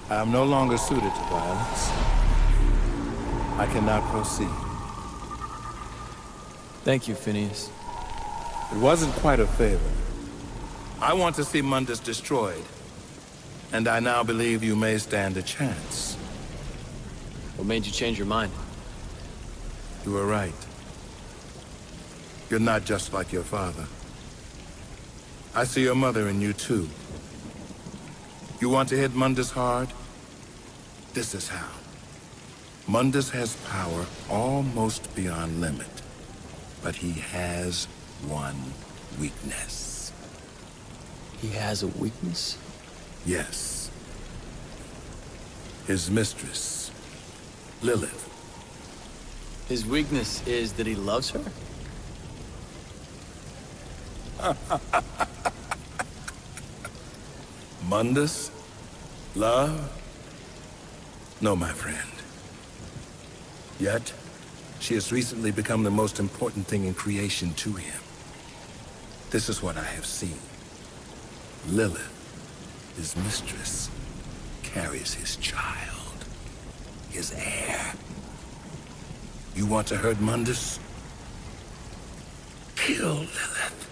I am no longer suited to violence. I cannot proceed. Thank you, Phineas. It wasn't quite a favor. I want to see Mundus destroyed, and I now believe you may stand a chance. What made you change your mind? You were right. You're not just like your father. I see your mother in you, too. You want to hit Mundus hard? This is how. Mundus has power almost beyond limit, but he has one weakness. He has a weakness? Yes. His mistress, Lilith. His weakness is that he loves her? Mundus? Love? No, my friend. Yet, she has recently become the most important thing in creation to him. This is what I have seen. Lilith, his mistress, carries his child, his heir. You want to hurt Mundus? Kill Lilith.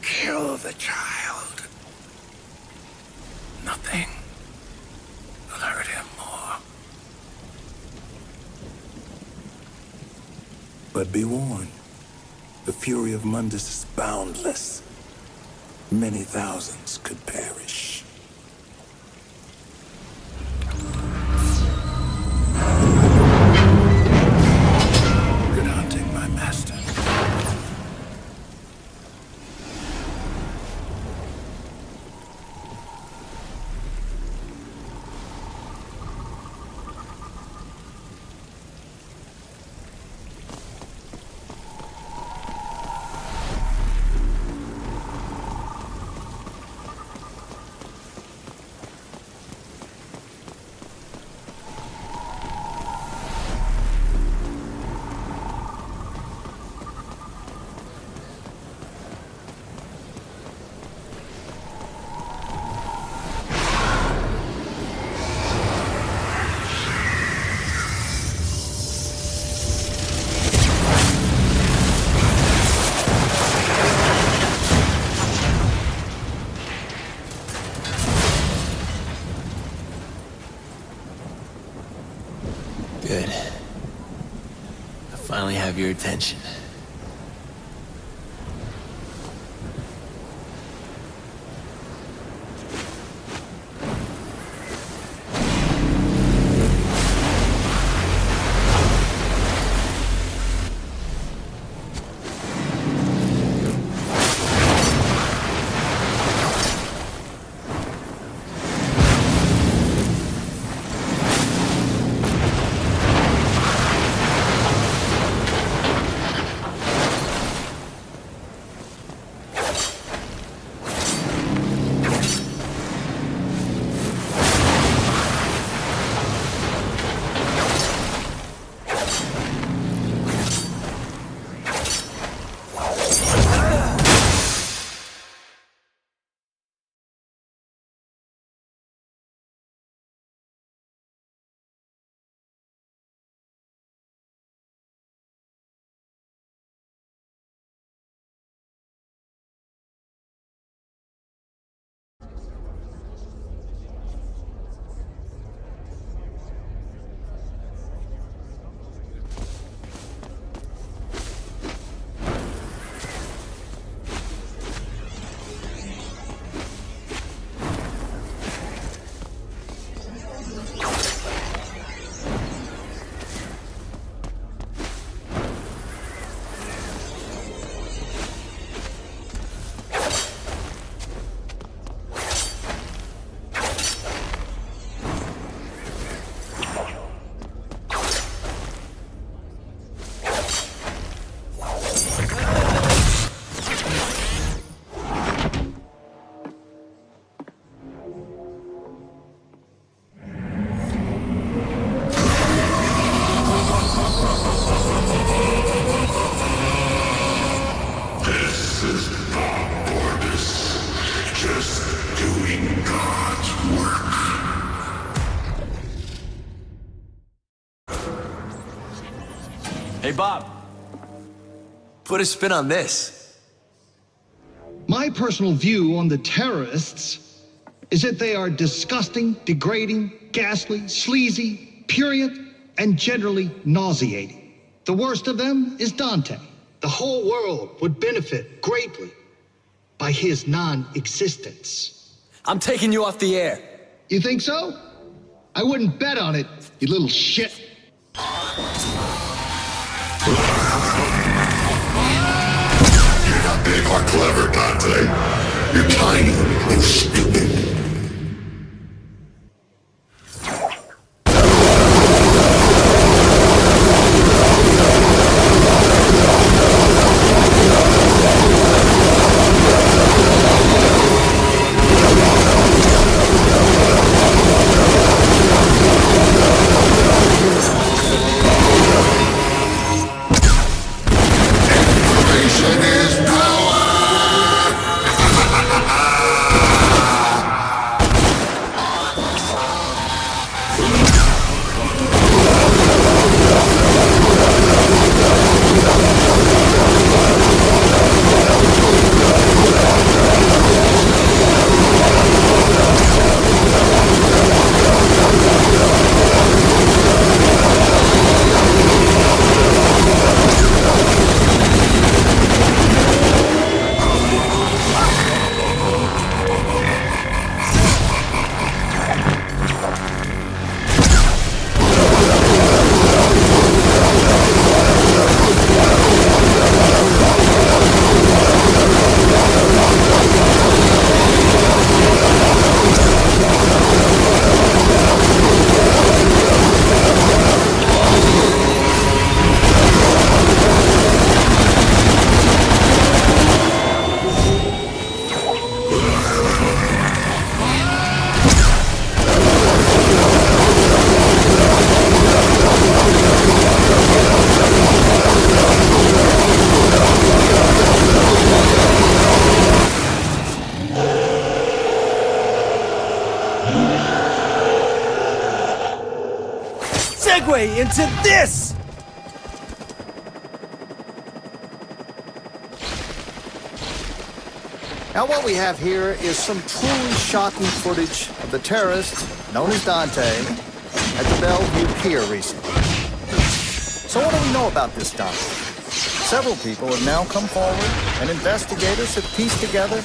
Kill the child. Nothing will hurt him more. But be warned, the fury of Mundus is boundless. Many thousands could perish. Good hunting, my master. Good. I finally have your attention. Hey, Bob. Put a spin on this. My personal view on the terrorists is that they are disgusting, degrading, ghastly, sleazy, prurient, and generally nauseating. The worst of them is Dante. The whole world would benefit greatly by his non-existence. I'm taking you off the air. You think so? I wouldn't bet on it, you little shit. You're not big or clever, Dante. You're tiny and stupid. Information is power! Segue into this! Now what we have here is some truly shocking footage of the terrorist, known as Dante, at the Bellevue Pier recently. So what do we know about this Dante? Several people have now come forward, and investigators have pieced together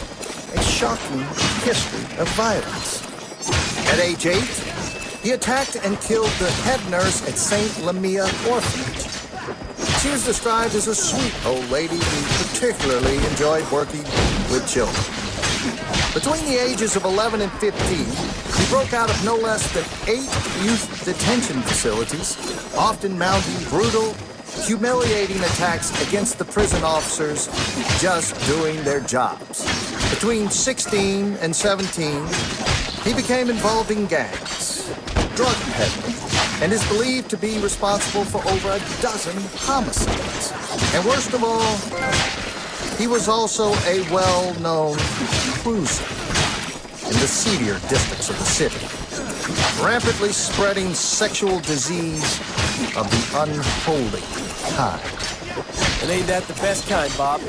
a shocking history of violence. At age 8, he attacked and killed the head nurse at St. Lamia Orphanage. She was described as a sweet old lady who particularly enjoyed working with children. Between the ages of 11 and 15, he broke out of no less than 8 youth detention facilities, often mounting brutal, humiliating attacks against the prison officers just doing their jobs. Between 16 and 17, he became involved in gangs, drug peddling, and is believed to be responsible for over a dozen homicides. And worst of all, he was also a well-known cruiser in the seedier districts of the city, rampantly spreading sexual disease of the unholy kind. And ain't that the best kind, Bob?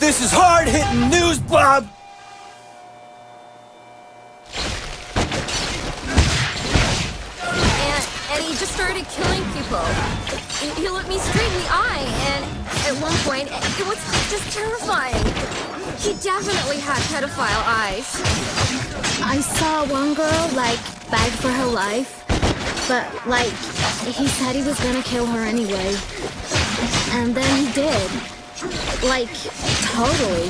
This is hard-hitting news, Bob! And he just started killing people. He looked me straight in the eye, and at one point, it was just terrifying. He definitely had pedophile eyes. I saw one girl, like, beg for her life, but, like, he said he was gonna kill her anyway. And then he did. Like, totally.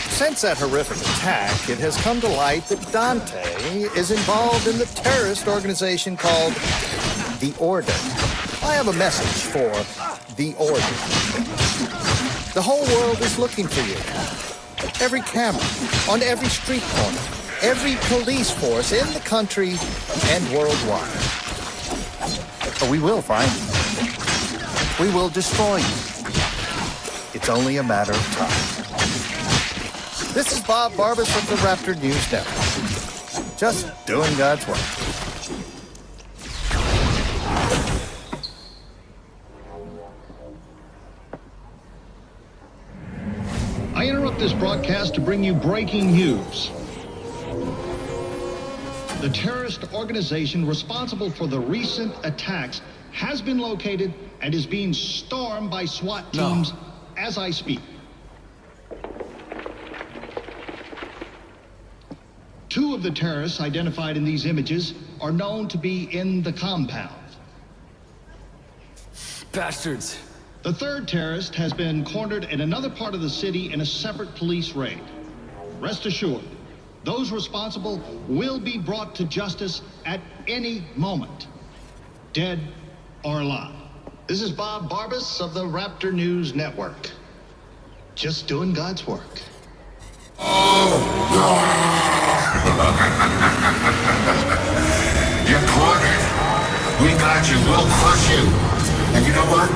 Since that horrific attack, it has come to light that Dante is involved in the terrorist organization called The Order. I have a message for The Order. The whole world is looking for you. Every camera, on every street corner, every police force in the country and worldwide. But we will find you. We will destroy you. It's only a matter of time. This is Bob Barbas of the Raptor News Network. Just doing God's work. I interrupt this broadcast to bring you breaking news. The terrorist organization responsible for the recent attacks has been located and is being stormed by SWAT teams as I speak. Two of the terrorists identified in these images are known to be in the compound. Bastards. The third terrorist has been cornered in another part of the city in a separate police raid. Rest assured, those responsible will be brought to justice at any moment, dead or alive. This is Bob Barbas of the Raptor News Network. Just doing God's work. You're cornered. We got you. We'll crush you. And you know what?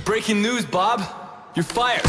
Breaking news, Bob. You're fired.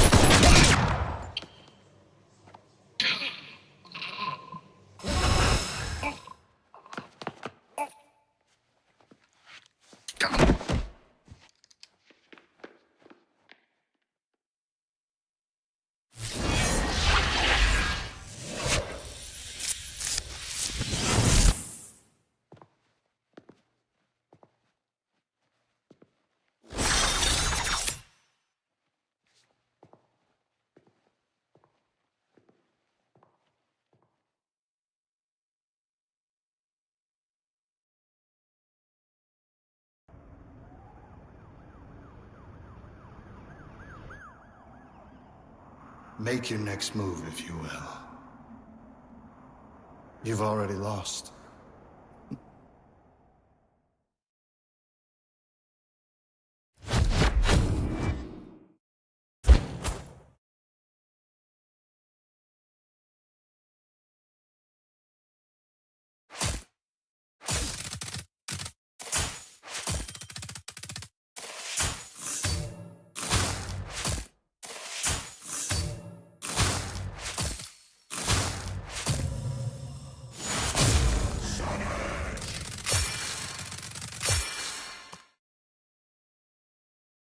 Make your next move, if you will. You've already lost.